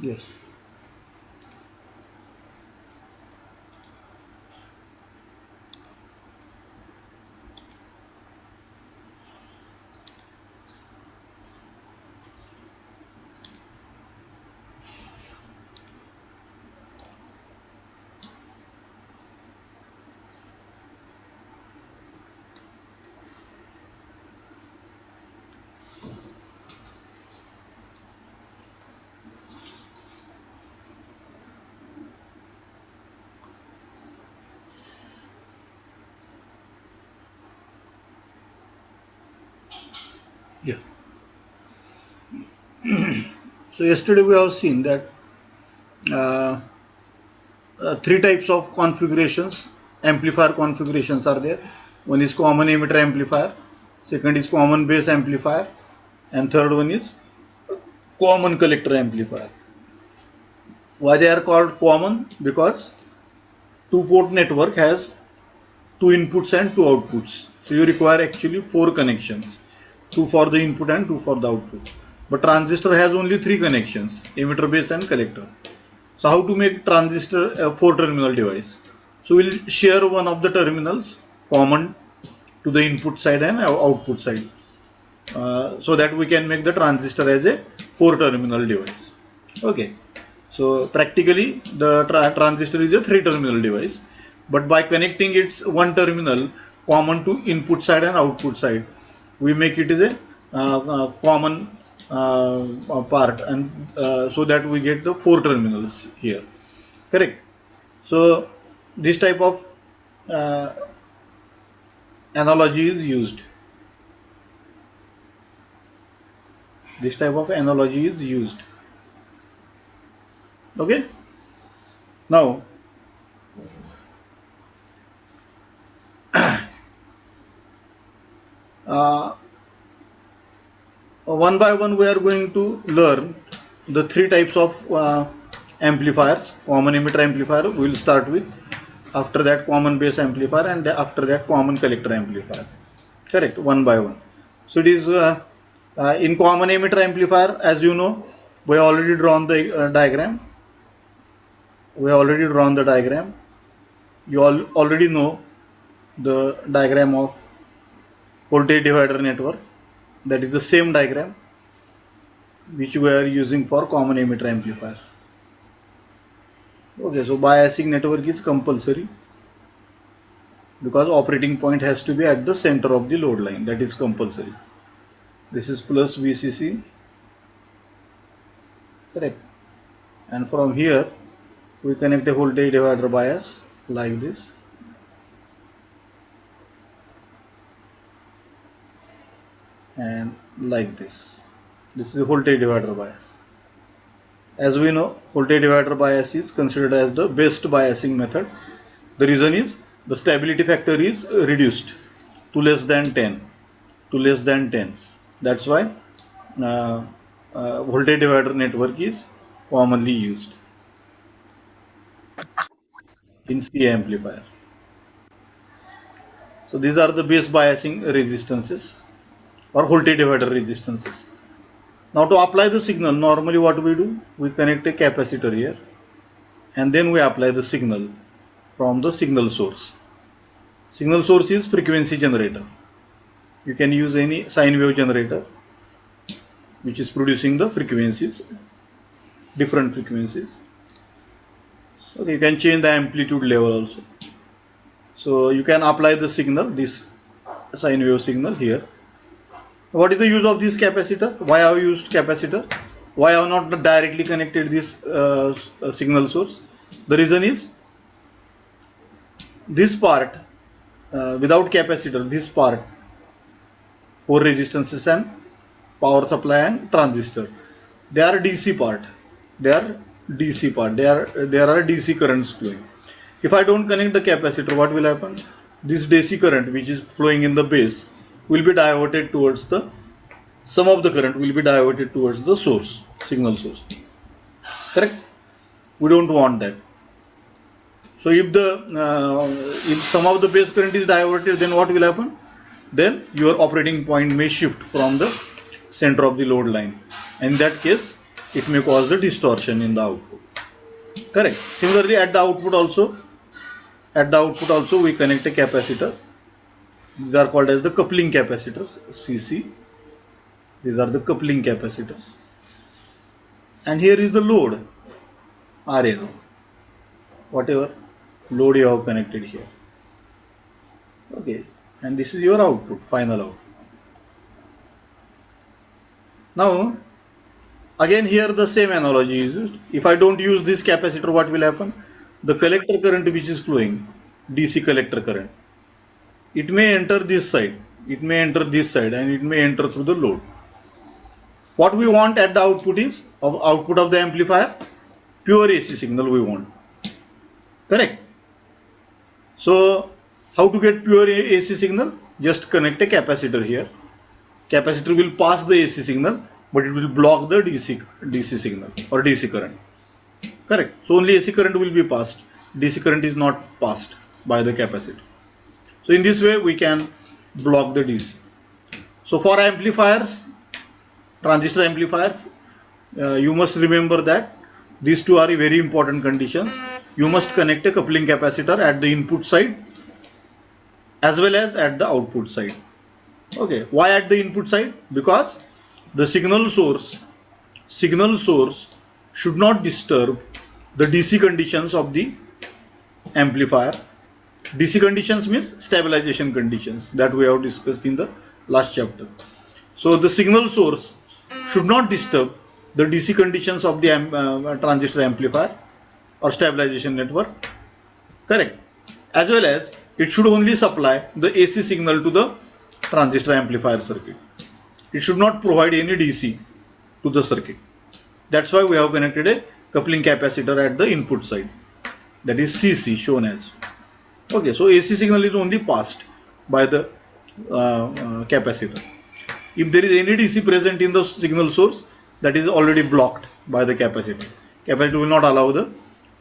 Yes. Yeah. So yesterday we have seen that uh, three types of configurations, amplifier configurations are there. One is common emitter amplifier, second is common base amplifier, and third one is common collector amplifier. Why they are called common? Because two port network has two inputs and two outputs. So you require actually four connections, two for the input and two for the output. But transistor has only three connections, emitter, base and collector. So how to make transistor a four terminal device? So we'll share one of the terminals common to the input side and output side, so that we can make the transistor as a four terminal device. Okay. So practically the transistor is a three terminal device, but by connecting its one terminal common to input side and output side, we make it as a common part, and so that we get the four terminals here. Correct. So this type of uh, analogy is used. This type of analogy is used. Okay. Now uh, one by one we are going to learn the three types of amplifiers. Common emitter amplifier we will start with, after that common base amplifier, and after that common collector amplifier. Correct. One by one. So it is in common emitter amplifier, as you know, we already drawn the diagram. You all already know the diagram of voltage divider network. That is the same diagram which we are using for common emitter amplifier. Okay, so biasing network is compulsory because operating point has to be at the center of the load line. That is compulsory. This is plus VCC, correct. And from here we connect a voltage divider bias like this, and like this. This is a voltage divider bias. As we know, voltage divider bias is considered as the best biasing method. The reason is the stability factor is reduced to less than 10. That's why voltage divider network is commonly used in C amplifier. So these are the base biasing resistances or voltage divider resistances. Now to apply the signal, normally what we do, we connect a capacitor here, and then we apply the signal from the signal source. Signal source is frequency generator. You can use any sine wave generator which is producing the frequencies, different frequencies. Okay, you can change the amplitude level also. So you can apply the signal, this sine wave signal here. What is the use of this capacitor? Why have you used capacitor? Why have not directly connected this signal source? The reason is this part without capacitor, this part, four resistances and power supply and transistor, they are DC part. There are DC currents flowing. If I don't connect the capacitor, what will happen? This DC current which is flowing in the base will be diverted towards the, some of the current will be diverted towards the source, signal source. Correct? We don't want that. So if some of the base current is diverted, then what will happen? Then your operating point may shift from the center of the load line. In that case, it may cause the distortion in the output. Correct. Similarly, at the output also we connect a capacitor. These are called as the coupling capacitors, CC. These are the coupling capacitors. And here is the load, RL. Whatever load you have connected here. Okay. And this is your output, final output. Now, again here the same analogy is used. If I don't use this capacitor, what will happen? The collector current which is flowing, DC collector current, it may enter this side, and it may enter through the load. What we want at the output is, output of the amplifier, pure AC signal we want. Correct? So, how to get pure AC signal? Just connect a capacitor here. Capacitor will pass the AC signal, but it will block the DC signal or DC current. Correct. So only AC current will be passed. DC current is not passed by the capacitor. So in this way we can block the DC. So for amplifiers, transistor amplifiers, you must remember that these two are very important conditions. You must connect a coupling capacitor at the input side as well as at the output side. Okay, why at the input side? Because the signal source should not disturb the DC conditions of the amplifier. DC conditions means stabilization conditions that we have discussed in the last chapter. So the signal source should not disturb the DC conditions of the transistor amplifier or stabilization network. Correct. As well as it should only supply the AC signal to the transistor amplifier circuit. It should not provide any DC to the circuit. That's why we have connected a coupling capacitor at the input side. That is CC shown as. Okay, so AC signal is only passed by the capacitor. If there is any DC present in the signal source, that is already blocked by the capacitor. Capacitor will not allow the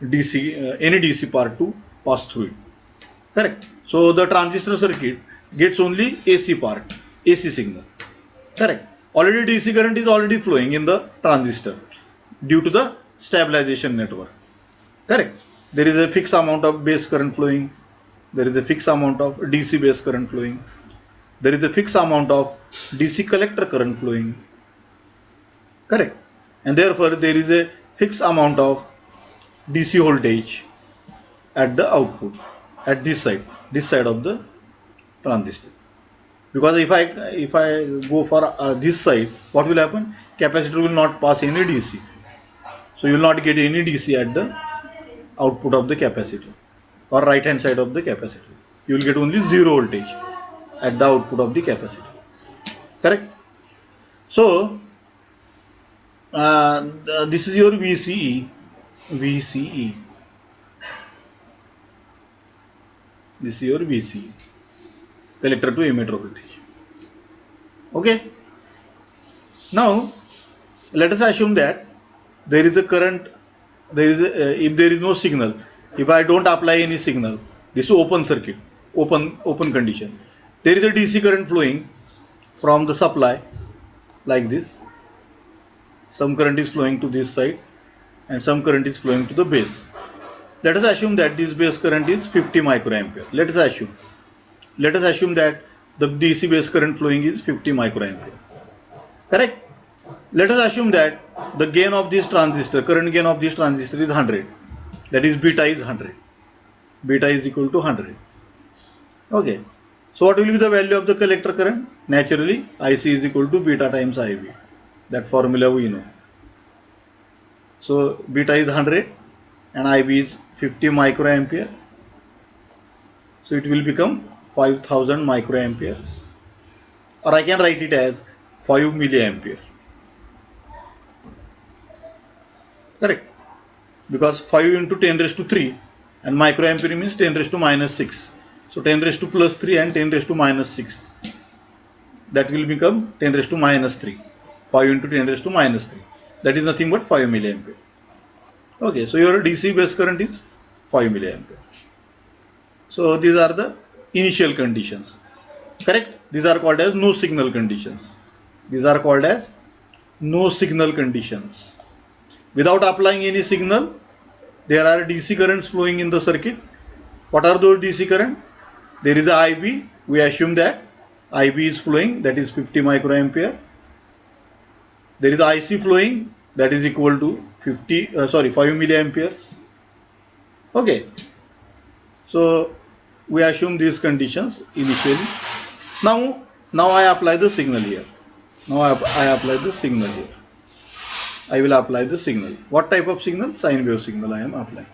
DC, any DC part to pass through it. Correct. So the transistor circuit gets only AC part, AC signal. Correct. Already DC current is already flowing in the transistor due to the stabilization network. Correct. There is a fixed amount of base current flowing. There is a fixed amount of DC base current flowing. There is a fixed amount of DC collector current flowing. Correct. And therefore there is a fixed amount of DC voltage at the output, at this side of the transistor. Because if I go for this side, what will happen? Capacitor will not pass any DC. So you will not get any DC at the output of the capacitor or right hand side of the capacitor. You will get only zero voltage at the output of the capacitor. Correct? So this is your VCE. This is your VCE, collector to emitter voltage. Okay. Now let us assume that there is a current. If there is no signal, if I don't apply any signal, this is open circuit, open condition. There is a DC current flowing from the supply like this. Some current is flowing to this side and some current is flowing to the base. Let us assume that this base current is 50 microampere. Let us assume that the DC base current flowing is 50 microampere. Correct? Let us assume that the gain of this transistor, current gain of this transistor is 100. That is beta is 100. Beta is equal to 100. Okay. So what will be the value of the collector current? Naturally, IC is equal to beta times IB. That formula we know. So beta is 100 and IB is 50 microampere. So it will become 5000 microampere. Or I can write it as 5 milliampere. Correct. Because 5 into 10 raised to 3 and microampere means 10 raised to minus 6. So 10 raised to plus 3 and 10 raised to minus 6. That will become 10 raised to minus 3. 5 into 10 raised to minus 3. That is nothing but 5 milliampere. Okay, so your DC base current is 5 milliampere. So these are the initial conditions. Correct? These are called as no signal conditions. These are called as no signal conditions. without applying any signal, there are DC currents flowing in the circuit. What are those DC current? There is a IB. We assume that IB is flowing, that is 50 microampere. There is IC flowing, that is equal to 5 milliamperes. Okay. So we assume these conditions initially. Now I apply the signal here. Now I apply the signal here. I will apply the signal. What type of signal? Sine wave signal I am applying.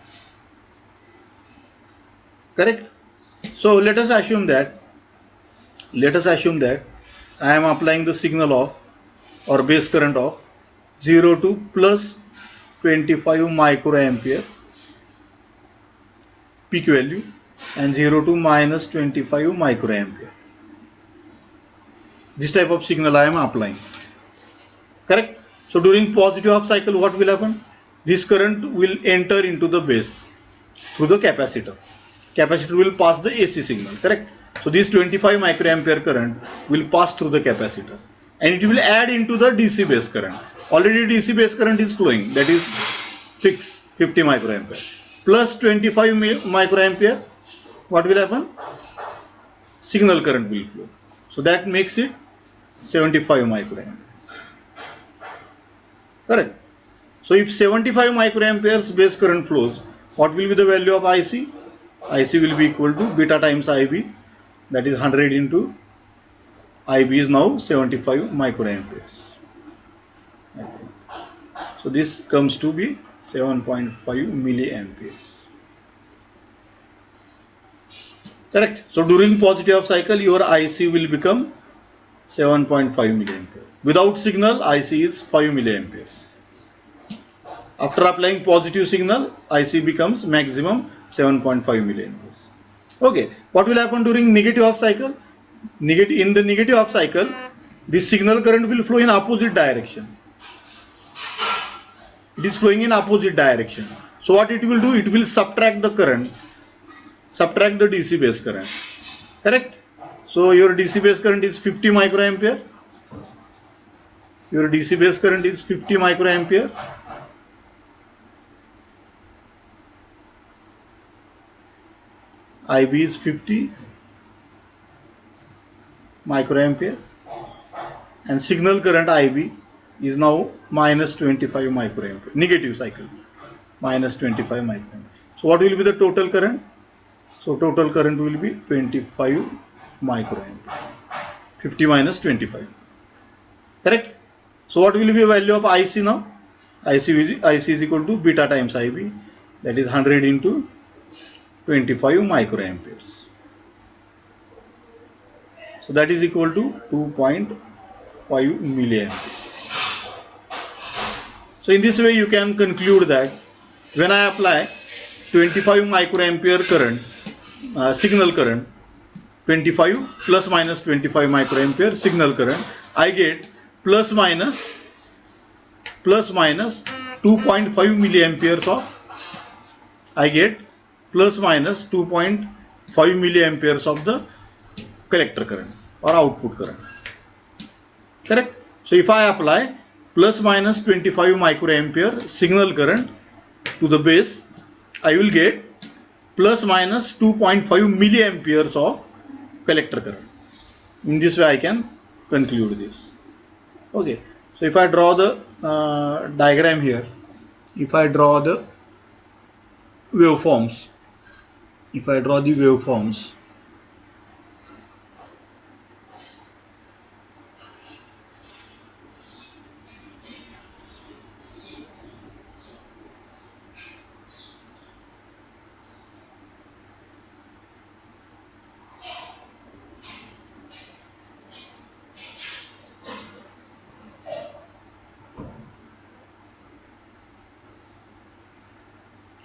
Correct? So let us assume that I am applying the signal of or base current of 0 to plus 25 microampere peak value and 0 to minus 25 microampere. This type of signal I am applying. Correct? So during positive half cycle, what will happen? This current will enter into the base through the capacitor. Capacitor will pass the AC signal. Correct? So this 25 microampere current will pass through the capacitor and it will add into the DC base current. Already DC base current is flowing, that is fixed 50 microampere. Plus 25 microampere, what will happen? Signal current will flow. So that makes it 75 microampere. Correct? So if 75 microamperes base current flows, what will be the value of IC? IC will be equal to beta times IB, that is 100 into IB is now 75 microamperes. So this comes to be 7.5 milliamperes. Correct? So during positive half cycle, your IC will become 7.5 milliampere. Without signal, IC is 5 milliamperes. After applying positive signal, IC becomes maximum 7.5 milliamperes. Okay, what will happen during negative half cycle? In the negative half cycle, this signal current will flow in opposite direction. It is flowing in opposite direction. So what it will do? It will subtract the current, subtract the DC base current. Correct? So your DC base current is 50 microampere. Your DC base current is 50 microampere. IB is 50 microampere and signal current IB is now minus 25 microampere, negative cycle, minus 25 microampere. So what will be the total current? So total current will be 25 microampere, 50 minus 25. Correct? So what will be the value of IC now? IC is equal to beta times IB, that is 100 into 25 microamperes. So that is equal to 2.5 milliamperes. So in this way you can conclude that when I apply 25 microampere current, signal current, 25 plus minus 25 microampere signal current, I get plus minus 2.5 milliamperes of, I get plus minus 2.5 milliamperes of the collector current or output current. Correct? So if I apply plus minus 25 microampere signal current to the base, I will get plus minus 2.5 milliamperes of collector current. In this way I can conclude this. Okay. So if I draw the diagram here, if I draw the waveforms,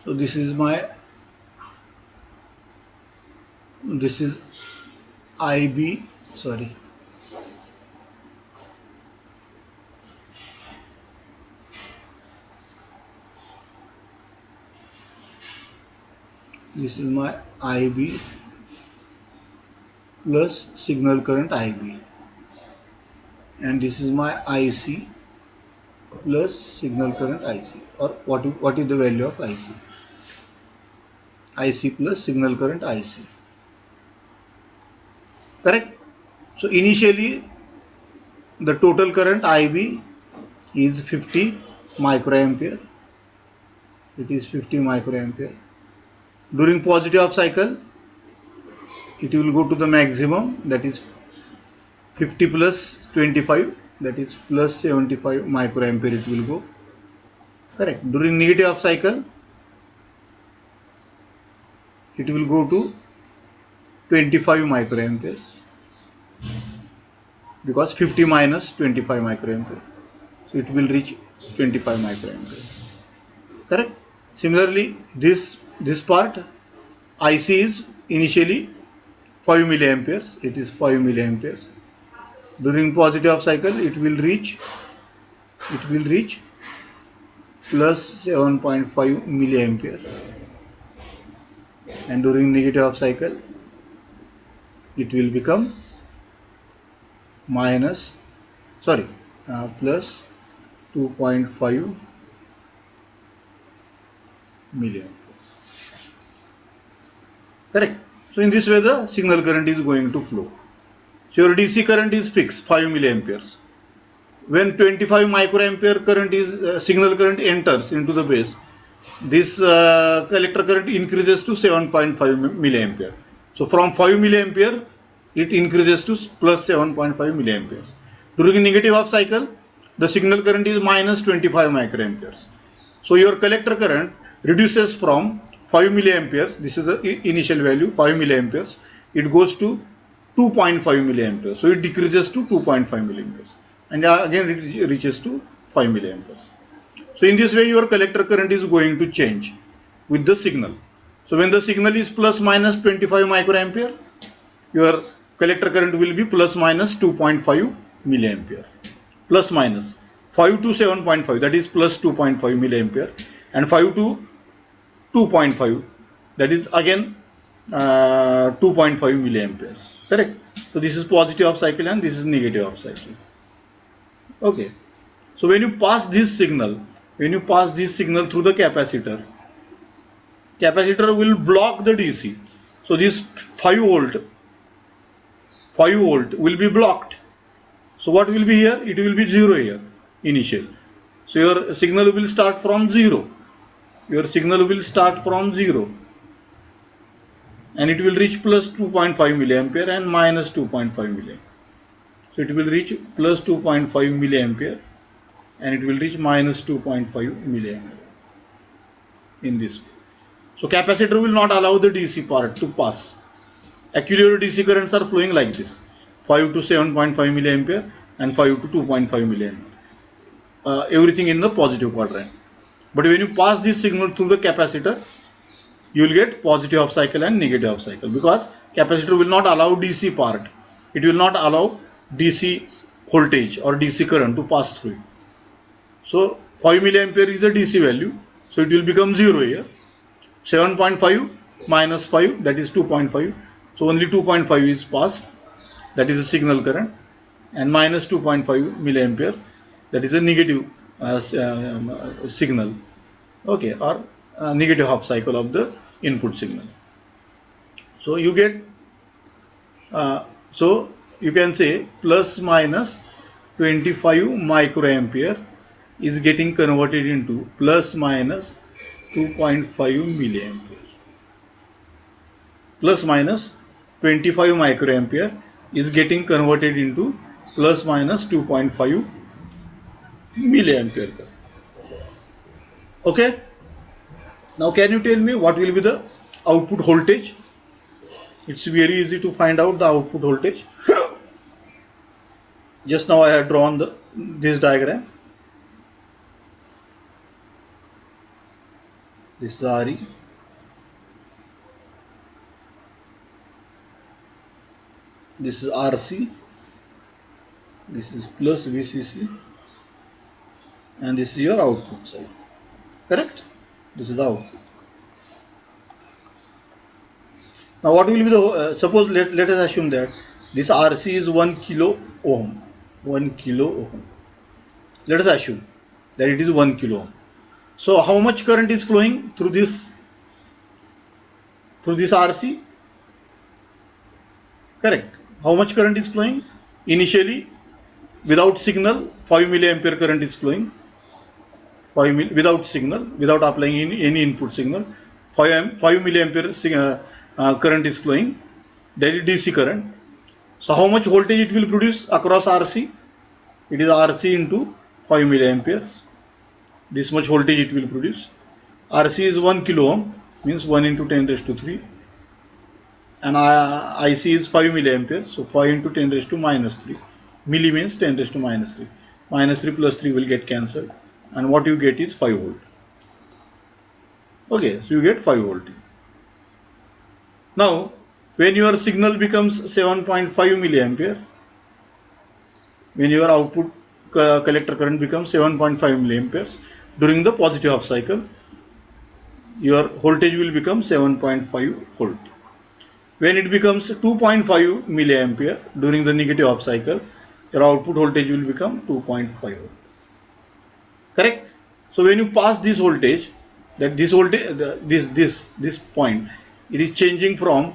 so this is IB, sorry. This is my IB plus signal current IB, and this is my IC plus signal current IC. or what is the value of IC? IC plus signal current IC. Correct? So initially the total current IB is 50 microampere. It is 50 microampere. During positive half cycle, it will go to the maximum, that is 50 plus 25, that is plus 75 microampere it will go. Correct. During negative half cycle, it will go to 25 microamperes, because 50 minus 25 microampere, so it will reach 25 microamperes. Correct. Similarly, this part IC is initially 5 milliamperes. It is 5 milliamperes. During positive half cycle, it will reach plus 7.5 milliampere, and during negative half cycle, it will become plus 2.5 milliamperes. Correct. So in this way the signal current is going to flow. So your DC current is fixed 5 milliamperes. When 25 microampere current is signal current enters into the base, this collector current increases to 7.5 milliampere. So from 5 milliampere it increases to plus 7.5 milliamperes. During negative half cycle, the signal current is minus 25 microamperes. So your collector current reduces from 5 milliamperes, this is the initial value, 5 milliamperes, it goes to 2.5 milliamperes. So it decreases to 2.5 milliamperes. And again it reaches to 5 milliamperes. So in this way your collector current is going to change with the signal. So when the signal is plus minus 25 microampere, your collector current will be plus minus 2.5 milliampere. Plus minus 5 to 7.5, that is plus 2.5 milliampere, and 5 to 2.5, that is again 2.5 milliamperes. Correct. So this is positive half cycle and this is negative half cycle. Okay. So when you pass this signal through the capacitor will block the DC. So this 5 volt will be blocked. So what will be here? It will be 0 here initial. So your signal will start from 0. And it will reach plus 2.5 milliampere and minus 2.5 milliampere. So it will reach plus 2.5 milliampere and it will reach minus 2.5 milliampere in this way. So capacitor will not allow the DC part to pass. Actually your DC currents are flowing like this, 5 to 7.5 milliampere and 5 to 2.5 milliampere. Everything in the positive quadrant. But when you pass this signal through the capacitor, you will get positive half cycle and negative half cycle, because capacitor will not allow DC part. It will not allow DC voltage or DC current to pass through it. So 5 milliampere is a DC value, so it will become 0 here. 7.5 minus 5, that is 2.5. So only 2.5 is passed, that is a signal current, and minus 2.5 milliampere, that is a negative signal, okay, or negative half cycle of the input signal. So you get, so you can say plus minus 25 microampere is getting converted into plus minus 2.5 milliampere. Plus minus 25 microampere is getting converted into plus minus 2.5 milliampere. Okay. Now can you tell me what will be the output voltage? It's very easy to find out the output voltage. Just now I have drawn this diagram. This is RE. This is RC. This is plus VCC. And this is your output side. Correct? This is the output. Now what will be the, suppose let us assume that this RC is 1 kilo ohm. 1 kilo ohm. Let us assume that it is 1 kilo ohm. So how much current is flowing through this RC? Correct. How much current is flowing? Initially, without signal, 5 milliampere current is flowing. Without signal, without applying any input signal, 5 milliampere current is flowing. That is DC current. So how much voltage it will produce across RC? It is RC into 5 milliamperes. This much voltage it will produce. RC is 1 kilo ohm, means 1 into 10 raised to 3. And IC is 5 milliamperes, so 5 into 10 raised to minus 3. Milli means 10 raised to minus 3. Minus 3 plus 3 will get cancelled. And what you get is 5 volt. Okay, so you get 5 volt. Now, when your signal becomes 7.5 milliampere, when your output collector current becomes 7.5 milliamperes, during the positive half cycle, your voltage will become 7.5 volt. When it becomes 2.5 milliampere during the negative half cycle, your output voltage will become 2.5 volt. Correct? So when you pass this voltage, that this voltage, this point, it is changing from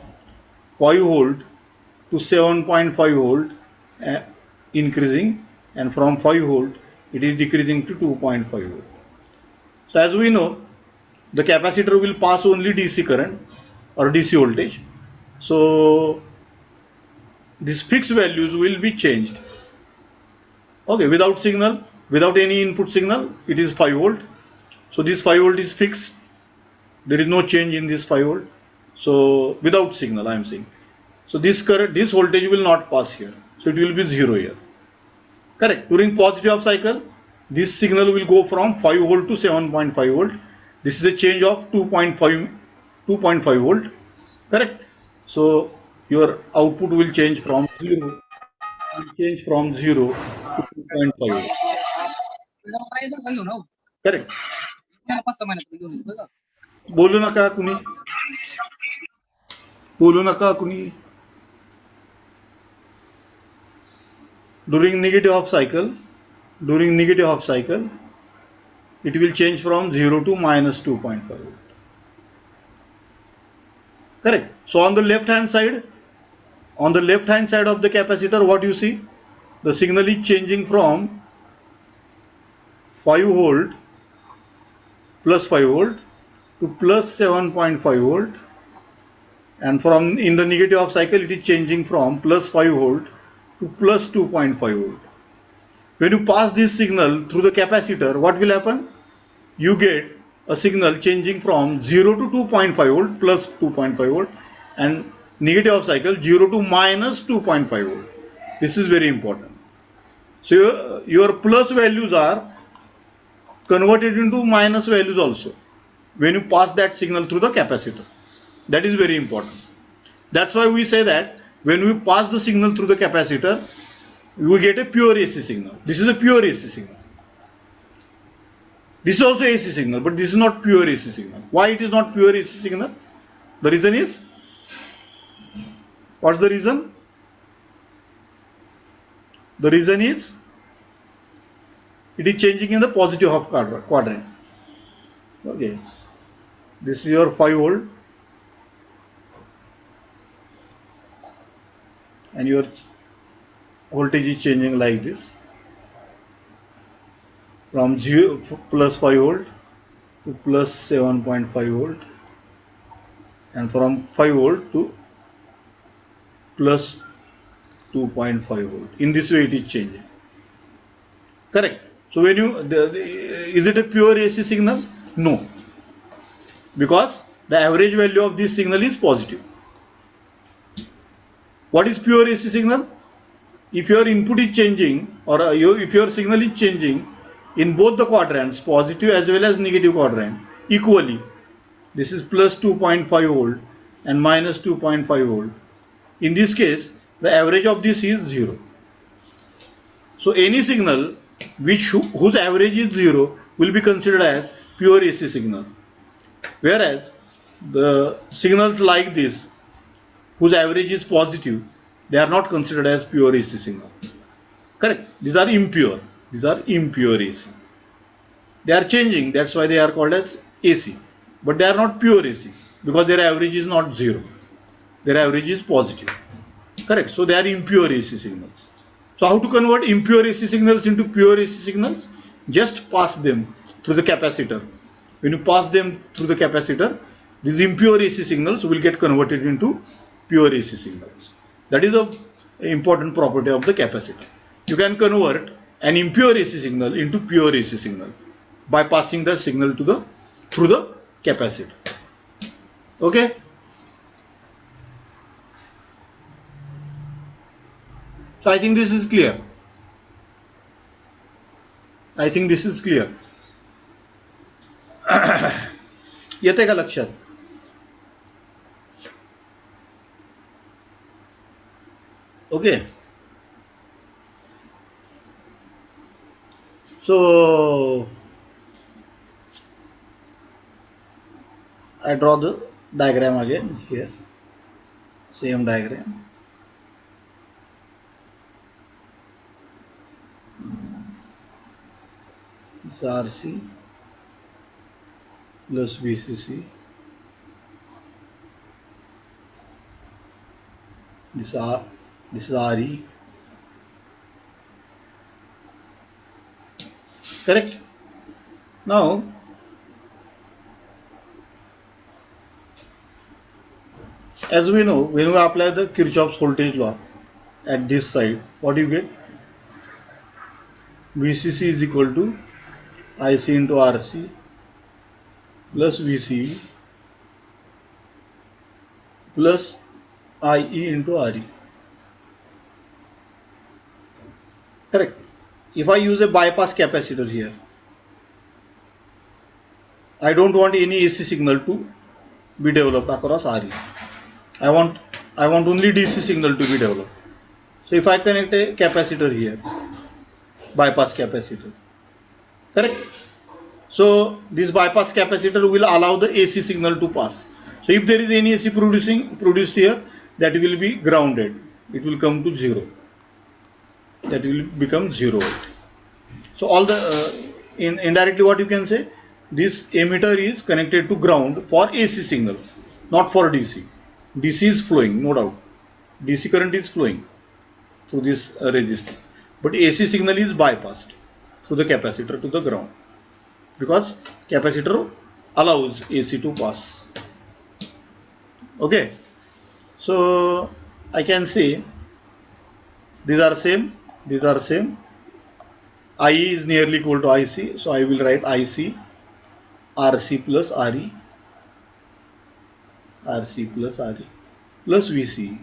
5 volt to 7.5 volt, increasing, and from 5 volt it is decreasing to 2.5 volt. So as we know, the capacitor will pass only DC current or DC voltage. So these fixed values will be changed. Okay, without signal, without any input signal, it is 5 volt. So this 5 volt is fixed. There is no change in this 5 volt. So without signal, I am saying. So this current, this voltage will not pass here. So it will be 0 here. Correct. During positive half cycle, this signal will go from 5 volt to 7.5 volt. This is a change of 2.5 volt. Correct. So your output will change from 0 to 2.5 volt. Correct. बोलू नका कुणी, बोलू नका कुणी. During negative half cycle, it will change from 0 to minus 2.5 volt. Correct. So on the left hand side of the capacitor, what you see? The signal is changing from 5 volt plus 5 volt to plus 7.5 volt, and from in the negative half cycle it is changing from plus 5 volt to plus 2.5 volt. When you pass this signal through the capacitor, what will happen? You get a signal changing from 0 to 2.5 volt plus 2.5 volt, and negative half cycle 0 to minus 2.5 volt. This is very important. So your plus values are converted into minus values also when you pass that signal through the capacitor. That is very important. That's why we say that when we pass the signal through the capacitor, we get a pure AC signal. This is a pure AC signal. This is also AC signal, but this is not pure AC signal. Why it is not pure AC signal? The reason is, what's the reason? The reason is, it is changing in the positive half quadrant. Okay, this is your 5 volt, and your voltage is changing like this, from 0 plus 5 volt to plus 7.5 volt, and from 5 volt to plus 2.5 volt. In this way it is changing. Correct. So when you, is it a pure AC signal? No, because the average value of this signal is positive. What is pure AC signal? If your input is changing, or if your signal is changing in both the quadrants, positive as well as negative quadrant, equally, this is plus 2.5 volt and minus 2.5 volt. In this case, the average of this is 0. So any signal whose average is 0 will be considered as pure AC signal, whereas the signals like this, whose average is positive, they are not considered as pure AC signal. Correct. These are impure AC. They are changing, that's why they are called as AC. But they are not pure AC because their average is not 0. Their average is positive. Correct. So they are impure AC signals. So how to convert impure AC signals into pure AC signals? Just pass them through the capacitor. When you pass them through the capacitor, these impure AC signals will get converted into pure AC signals. That is the important property of the capacitor. You can convert an impure AC signal into pure AC signal by passing the signal through the capacitor. Okay. So I think this is clear. I think this is clear. येते का लक्षात? Okay. So I draw the diagram again here. Same diagram. This is RC plus VCC. This is RE. Correct? Now as we know, when we apply the Kirchhoff's voltage law at this side, what do you get? VCC is equal to IC into RC plus VCE plus IE into RE. Correct. If I use a bypass capacitor here, I don't want any AC signal to be developed across RE. I want only DC signal to be developed. So if I connect a capacitor here, bypass capacitor, correct? So this bypass capacitor will allow the AC signal to pass. So if there is any AC produced here, that will be grounded. It will come to 0. That will become 0 volt. So all the indirectly what you can say, this emitter is connected to ground for AC signals, not for DC. DC is flowing, no doubt. DC current is flowing through this resistance, but AC signal is bypassed through the capacitor to the ground because capacitor allows AC to pass. Okay, so I can say these are same. IE is nearly equal to IC, so I will write IC RC plus RE plus VCE.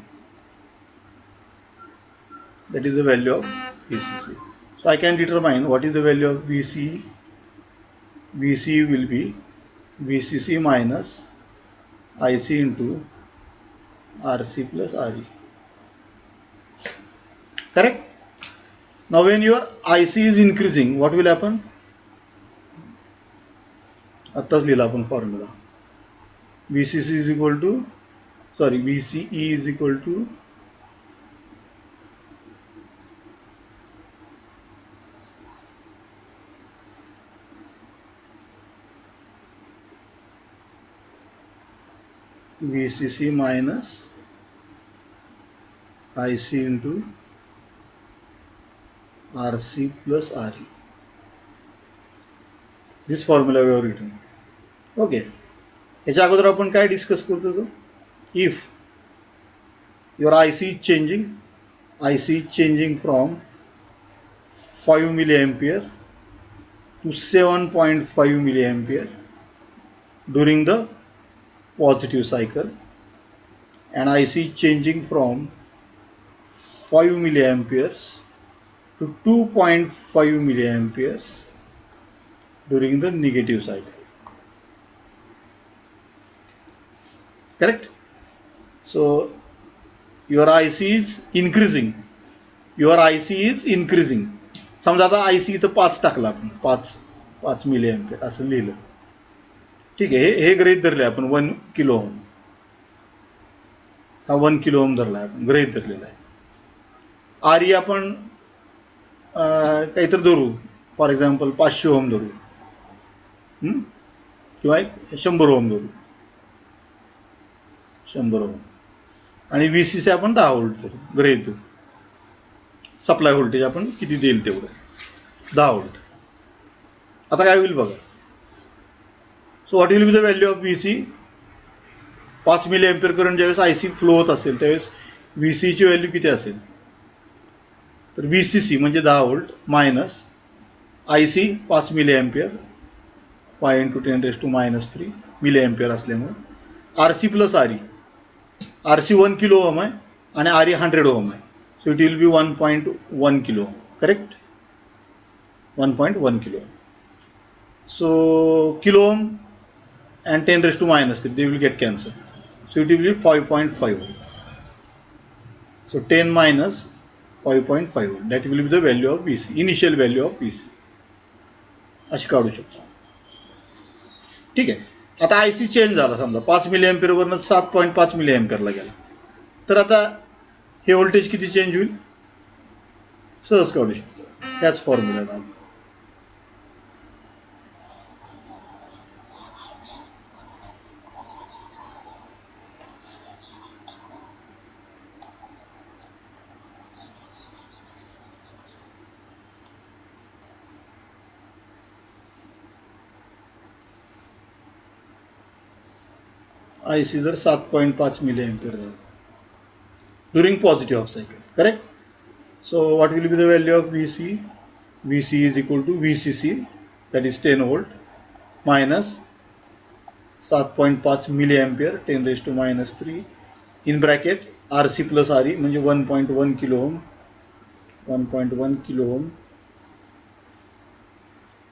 That is the value of VCC. So I can determine what is the value of VCE. VCE will be VCC minus IC into RC plus RE. Correct? Now when your IC is increasing, what will happen? आत्ताच लिहिला आपण formula. VCC is equal to, VCE is equal to VCC minus IC into RC plus RE. This formula we have written. Okay. याच्या अगोदर आपण काय discuss करतो तो, if your IC is changing from 5 milliampere to 7.5 milliampere during the positive cycle, and IC is changing from 5 milliamperes to 2.5 milliamperes during the negative cycle. Correct? So your IC is increasing. समजा आता IC इथं 5 टाकला आपण, 5 milli ampere असं लिहिलं. ठीक आहे, हे गृहीत धरले आपण 1 किलो ओम. हा 1 किलो ओम धरला आपण, गृहीत धरलेला आहे. RE आपण काहीतरी धरू, फॉर एक्झाम्पल 500 ओम धरू. किंवा एक 100 ओम धरू, 100 ओम, आणि VCC आपण 10 व्होल्ट धरू, गृहीत धरू. सप्लाय व्होल्टेज आपण किती देईल तेवढं, 10 व्होल्ट. आता काय होईल बघा. So what will be the value of VC? 5 milliampere current ज्यावेळेस IC फ्लो होत असेल त्यावेळेस VCची व्हॅल्यू किती असेल? तर VCC म्हणजे 10 volt minus IC 5 milliampere, 5 × 10⁻³ milliampere असल्यामुळे RC plus RE. RC 1 kilo ohm आहे आणि RE 100 ओम आहे. So it will be 1.1 kilo ohm. Correct? 1.1 kilo ohm. So kilo ohm and 10⁻³ they will get cancelled. So it will be 5.5. So 10 minus 5.5. That will be the value of VC, initial value of VC. अशी काढू शकतो. ठीक आहे. आता IC change झाला, समजा 5 मिली एम्पियरवरनं 7.5 मिली एम्पियरला गेला, तर आता हे व्होल्टेज किती चेंज होईल? सहज काढू शकतो. त्याच फॉर्म्युला. IC जर 7.5 मिली एम्पियर झाला during positive half cycle. Correct? So what will be the value of VC? VC is equal to VCC, that is 10 volt minus 7.5 milliampere 10⁻³ in bracket RC plus RE म्हणजे 1.1 kilo ohm. 1.1 kilo ohm.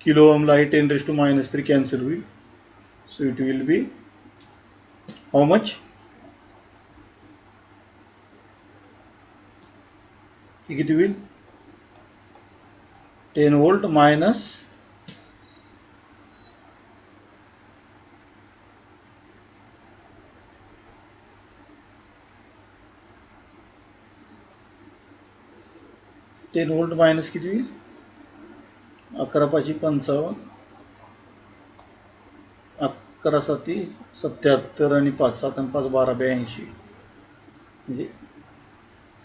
Kilo ओमला हे 10⁻³ cancel होईल. So it will be how much? हे किती होईल? 10 volt minus 10 volt minus किती होईल? 11×5=55, 11×7=77 आणि 5 7 आणि 5 12 म्हणजे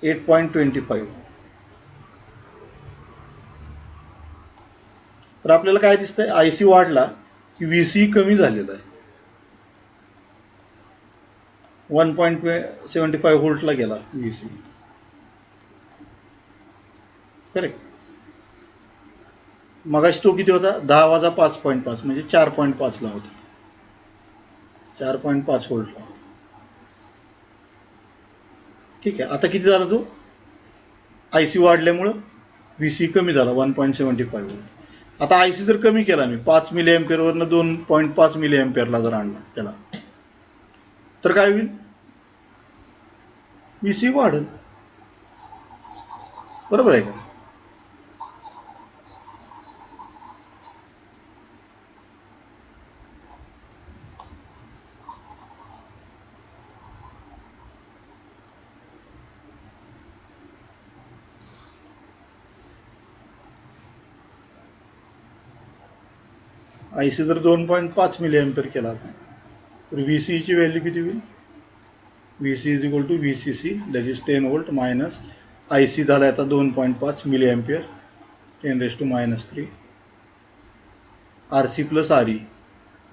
8.25. तर आपल्याला काय दिसतंय? IC वाढला की VC कमी झालेला आहे. 1.75 व्होल्टला गेला VC. करेक्ट? मगाशी तो किती होता? 10 - 5.5 म्हणजे 4.5 ला होता. 4.5 व्होल्टला. ठीक आहे. आता किती झाला तो? IC वाढल्यामुळं VC कमी झाला 1.75 व्होल्ट. आता IC जर कमी केला मी 5 मिली एम्पियरवरनं 2.5 मिली एम्पियरला जर आणला त्याला, तर काय होईल? VC वाढेल. बरोबर आहे का? IC जर 2.5 मिली एम्पियर केला आपण, तर VCची व्हॅल्यू किती होईल? VC is equal to VCC, that is 10 volt minus IC झाला आता 2.5 milliampere 10⁻³ RC plus RE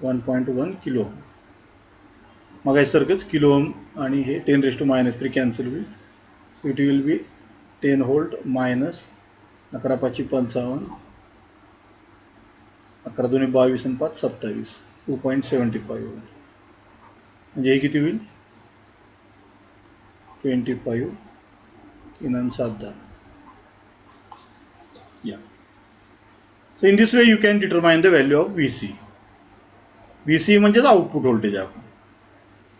1.1 kilo ohm. मगासारखंच किलो ओम आणि हे 10⁻³ कॅन्सल होईल. It will be 10 volt minus 11×5=55, 11×2=22 आणि 5=27, 2.75. म्हणजे हे किती होईल? 25, 3 आणि 7 10. या. So in this way you can determine the value of VC. VC म्हणजेच आउटपुट व्होल्टेज आपण.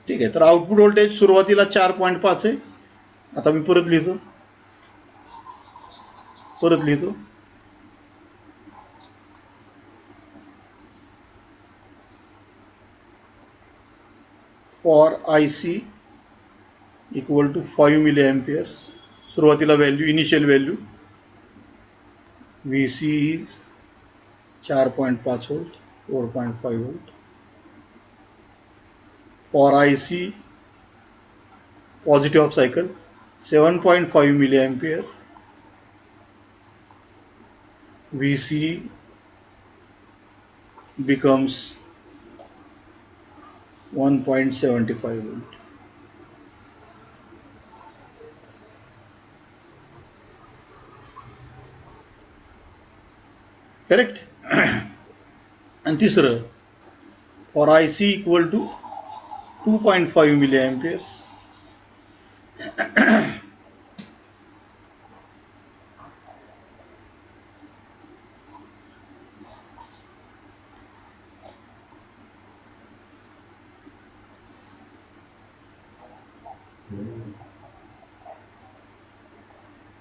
ठीक आहे. तर आउटपुट व्होल्टेज सुरुवातीला 4.5 आहे. आता मी परत लिहितो. For IC equal to 5 milliamperes. सुरुवातीला value, initial value VC is 4.5 volt 4.5 volt. For IC positive of cycle 7.5 milliampere. VC becomes 1.75 volt. Correct? And तिसरं for IC equal to 2.5 milliamperes.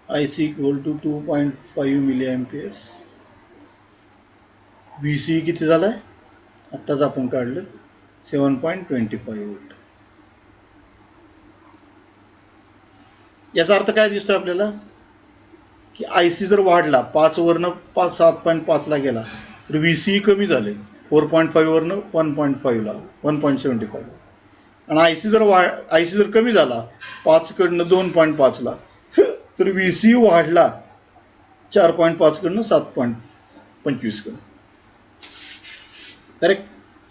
IC equal to 2.5 milliamperes. VC किती झालाय आत्ताच आपण काढलं 7.25 volt. याचा अर्थ काय दिसतोय आपल्याला की IC जर वाढला 5 वरनं 7.5 ला गेला तर VC कमी झाले 4.5 वरनं 1.5 ला 1.75 ला. आणि IC जर कमी झाला 5 कडनं 2.5 ला तर VC वाढला 4.5 कडनं 7.25 कडनं. Correct?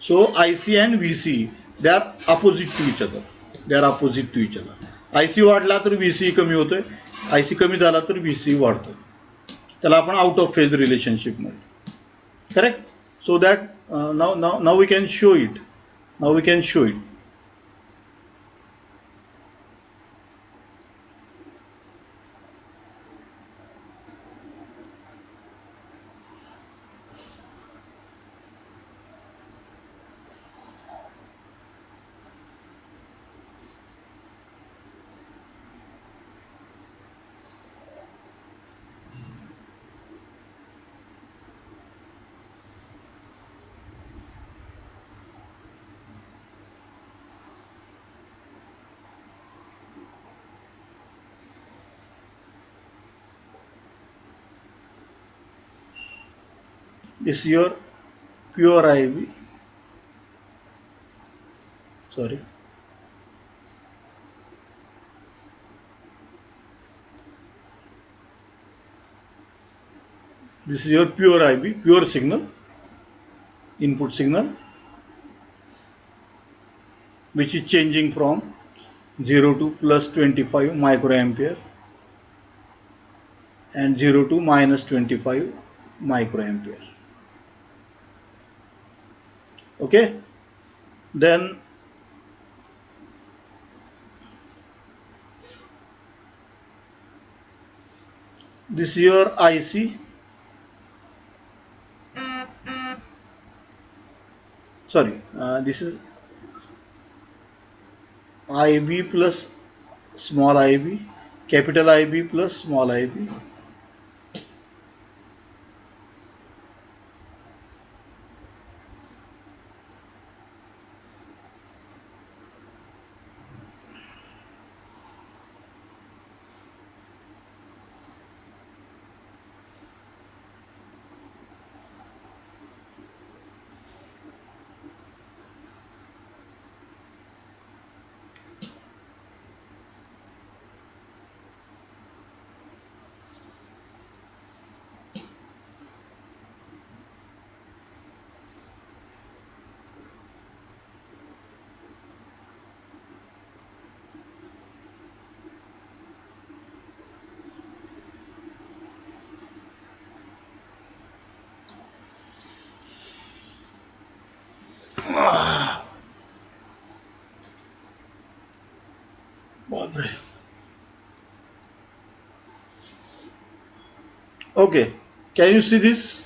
So IC and VC they are opposite to each other. They are opposite to each other. IC वाढला तर VC कमी होतोय, IC कमी झाला तर VC वाढतोय. त्याला आपण आउट ऑफ फेज रिलेशनशिप म्हणतो. Correct? So that now we can show it. This is your pure IB. Sorry. This is your pure IB, pure signal, input signal, which is changing from 0 to plus 25 microampere and 0 to minus 25 microampere. Okay? Then this is your IC. Sorry, this is IB plus small ib, capital IB plus small ib. Okay, can you see this?